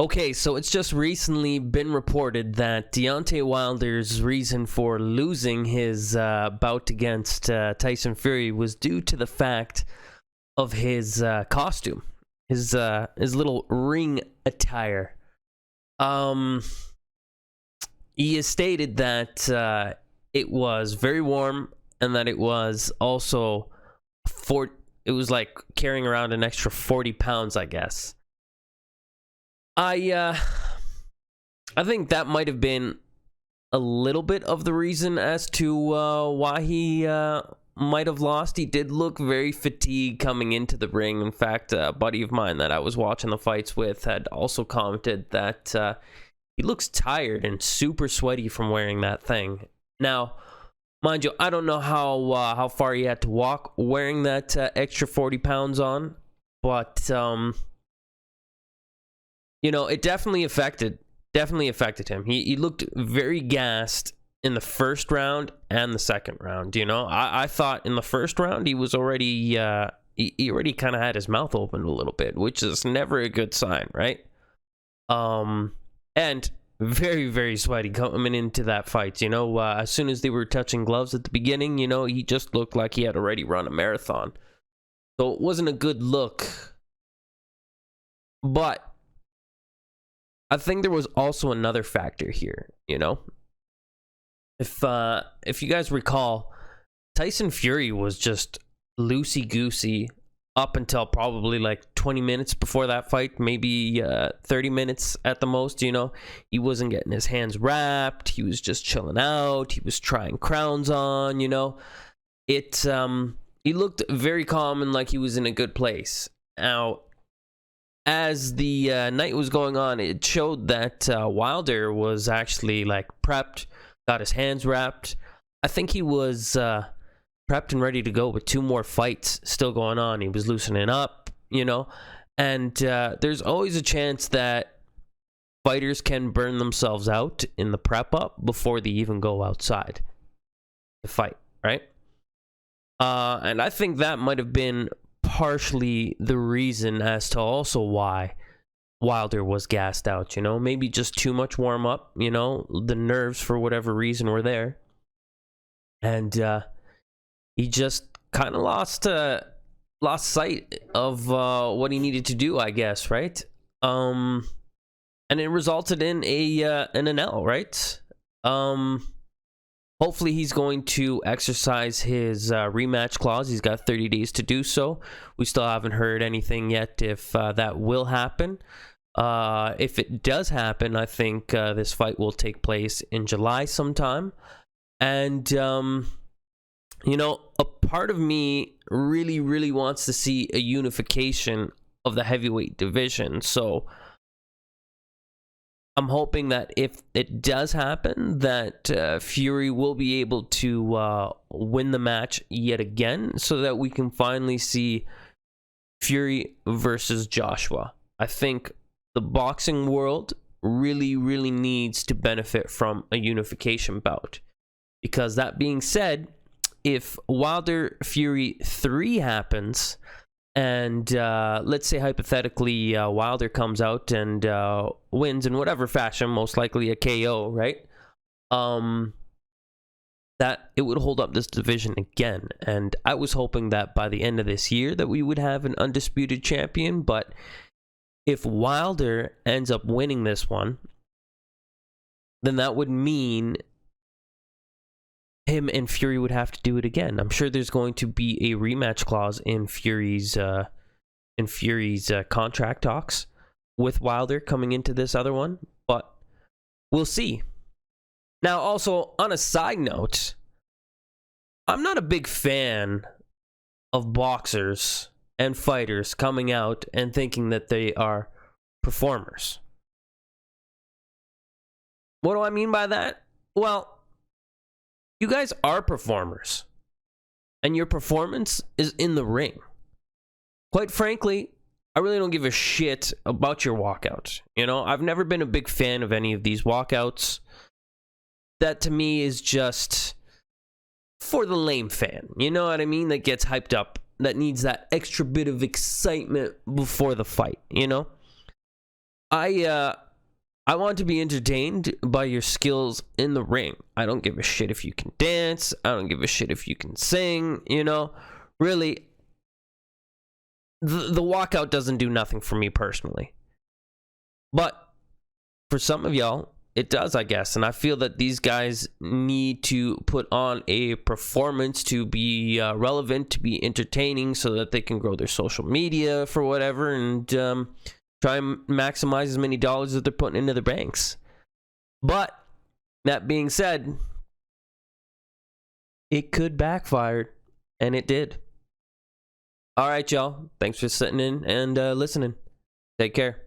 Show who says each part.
Speaker 1: Okay, so it's just recently been reported that Deontay Wilder's reason for losing his bout against Tyson Fury was due to the fact of his costume, his little ring attire. Um, he has stated that it was very warm and that it was also it was like carrying around an extra 40 pounds, I guess. I think that might have been a little bit of the reason as to why he might have lost. He did look very fatigued coming into the ring. In fact, a buddy of mine that I was watching the fights with had also commented that he looks tired and super sweaty from wearing that thing. Now, mind you, I don't know how far he had to walk wearing that extra 40 pounds on, but it definitely affected him. He looked very gassed in the first round and the second round. I thought in the first round he was already he already kind of had his mouth open a little bit, which is never a good sign, right? And very, very sweaty coming into that fight. As soon as they were touching gloves at the beginning, he just looked like he had already run a marathon. So it wasn't a good look. But I think there was also another factor here, If you guys recall, Tyson Fury was just loosey-goosey up until probably like 20 minutes before that fight, maybe 30 minutes at the most, He wasn't getting his hands wrapped. He was just chilling out. He was trying crowns on, He looked very calm and like he was in a good place. Now, as the night was going on, it showed that Wilder was actually like prepped, got his hands wrapped. I think he was prepped and ready to go with 2 more fights still going on. He was loosening up, and there's always a chance that fighters can burn themselves out in the prep up before they even go outside to fight, right? And I think that might have been partially the reason as to also why Wilder was gassed out, maybe just too much warm up, the nerves for whatever reason were there. And he just kind of lost sight of what he needed to do, I guess, right? And it resulted in an L, right? Hopefully he's going to exercise his rematch clause. He's got 30 days to do so. We still haven't heard anything yet if that will happen. If it does happen, I think this fight will take place in July sometime. And, a part of me really, really wants to see a unification of the heavyweight division. So I'm hoping that if it does happen, that Fury will be able to win the match yet again so that we can finally see Fury versus Joshua. I think the boxing world really, really needs to benefit from a unification bout. Because that being said, if Wilder Fury 3 happens, and let's say hypothetically Wilder comes out and wins in whatever fashion, most likely a KO, right? That it would hold up this division again. And I was hoping that by the end of this year that we would have an undisputed champion. But if Wilder ends up winning this one, then that would mean him and Fury would have to do it again. I'm sure there's going to be a rematch clause in Fury's contract talks with Wilder coming into this other one, but we'll see. Now, also on a side note, I'm not a big fan of boxers and fighters coming out and thinking that they are performers. What do I mean by that? Well, you guys are performers, and your performance is in the ring. Quite frankly, I really don't give a shit about your walkout. I've never been a big fan of any of these walkouts. That to me is just for the lame fan. You know what I mean? That gets hyped up, that needs that extra bit of excitement before the fight, I want to be entertained by your skills in the ring. I don't give a shit if you can dance. I don't give a shit if you can sing, you know? Really, the walkout doesn't do nothing for me personally. But for some of y'all, it does, I guess. And I feel that these guys need to put on a performance to be relevant, to be entertaining, so that they can grow their social media for whatever, and try and maximize as many dollars that they're putting into their banks. But that being said, it could backfire, and it did. All right, y'all. Thanks for sitting in and listening. Take care.